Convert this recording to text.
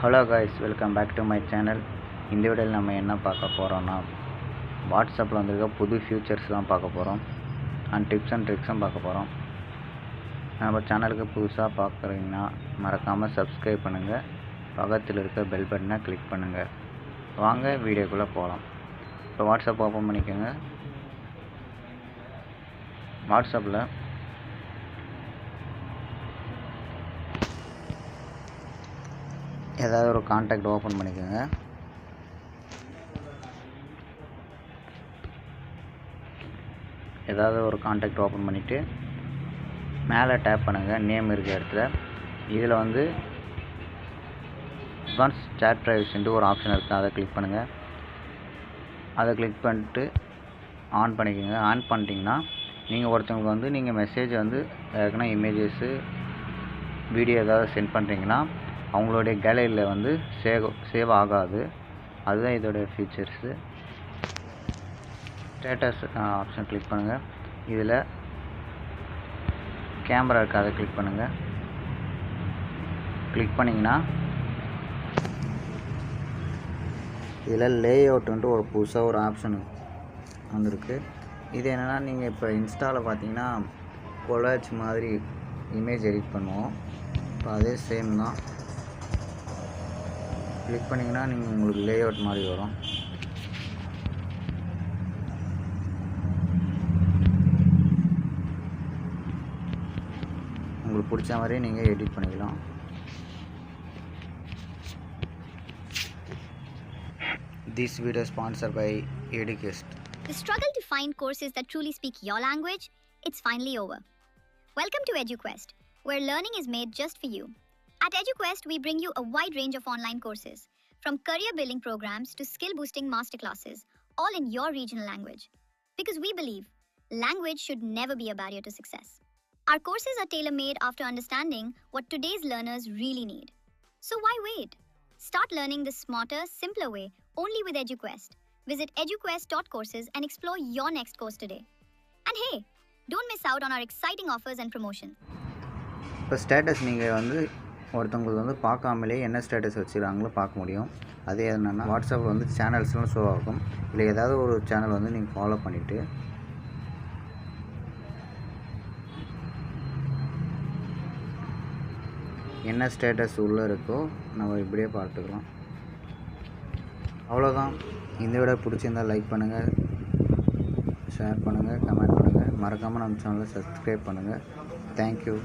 Hello guys, welcome back to my channel. இந்த வீடியோவில் நம்ம என்ன பார்க்க போகிறோம்னா, வாட்ஸ்அப்பில் வந்திருக்க புது ஃபியூச்சர்ஸ் தான் பார்க்க போகிறோம் அண்ட் டிப்ஸ் அண்ட் ட்ரிக்ஸும் பார்க்க போகிறோம். நம்ம சேனலுக்கு புதுசாக பார்க்குறீங்கன்னா மறக்காமல் சப்ஸ்கிரைப் பண்ணுங்கள், பக்கத்தில் இருக்க பெல் பட்டனை கிளிக் பண்ணுங்கள். வாங்க வீடியோக்குள்ளே போகலாம். இப்போ வாட்ஸ்அப் ஓப்பன் பண்ணிக்கோங்க. வாட்ஸ்அப்பில் ஏதாவது ஒரு கான்டாக்ட் ஓப்பன் பண்ணிக்கோங்க. ஏதாவது ஒரு கான்டாக்ட் ஓப்பன் பண்ணிவிட்டு மேலே டேப் பண்ணுங்கள். நேம் இருக்கிற இடத்துல இதில் வந்து அட்வான்ஸ் சேட் ப்ரைவசின்ட்டு ஒரு ஆப்ஷன் இருக்குது, அதை கிளிக் பண்ணுங்கள். அதை கிளிக் பண்ணிட்டு ஆன் பண்ணிக்கோங்க. ஆன் பண்ணிட்டீங்கன்னா நீங்கள் ஒருத்தவங்களுக்கு வந்து நீங்கள் மெசேஜ் வந்து ஏற்கனவே இமேஜஸ்ஸு வீடியோ ஏதாவது சென்ட் பண்ணுறீங்கன்னா அவங்களுடைய கேலரியில் வந்து சேவ் ஆகாது. அதுதான் இதோடைய ஃபீச்சர்ஸு. ஸ்டேட்டஸ் ஆப்ஷன் கிளிக் பண்ணுங்கள். இதில் கேமரா இருக்குது, அதை கிளிக் பண்ணுங்கள். கிளிக் பண்ணிங்கன்னா இதில் லேஅவுட்டுன்ட்டு ஒரு புதுசாக ஒரு ஆப்ஷன் வந்துருக்கு. இது என்னென்னா, நீங்கள் இப்போ இன்ஸ்டாவில் பார்த்தீங்கன்னா கொலாஜ் மாதிரி இமேஜ் எடிட் பண்ணுவோம். இப்போ அதே சேம் தான். கிளிக் பண்ணிங்கன்னா நீங்கள் உங்களுக்கு லேஅவுட் மாதிரி வரும். உங்களுக்கு பிடிச்ச மாதிரியே நீங்கள் எடிட் பண்ணிக்கலாம். This video is sponsored by Eduquest. The struggle to find courses that truly speak your language, it's finally over. Welcome to EduQuest, where learning is made just for you. At EduQuest, we bring you a wide range of online courses, from career-building programs to skill-boosting masterclasses, all in your regional language. Because we believe language should never be a barrier to success. Our courses are tailor-made after understanding what today's learners really need. So why wait? Start learning the smarter, simpler way only with EduQuest. Visit eduquest.courses and explore your next course today. And hey, don't miss out on our exciting offers and promotions. இப்போ status நீங்கள் வந்து ஒருத்தவங்களுக்கு வந்து பார்க்காமலே என்ன status வச்சுக்கிறாங்களோ பார்க்க முடியும். அது என்னென்னா, வாட்ஸ்அப்பில் வந்து சேனல்ஸ்லாம் ஷோ ஆகும். இல்லை ஏதாவது ஒரு சேனல் வந்து நீங்கள் ஃபாலோ பண்ணிவிட்டு என்ன ஸ்டேட்டஸ் உள்ளே இருக்கோ நம்ம இப்படியே பார்த்துக்கலாம். அவ்வளோதான். இந்த வீடியோ பிடிச்சிருந்தால் லைக் பண்ணுங்கள், ஷேர் பண்ணுங்கள், கமெண்ட் பண்ணுங்கள். மறக்காமல் நம்ம சேனலை சப்ஸ்கிரைப் பண்ணுங்கள். தேங்க்யூ.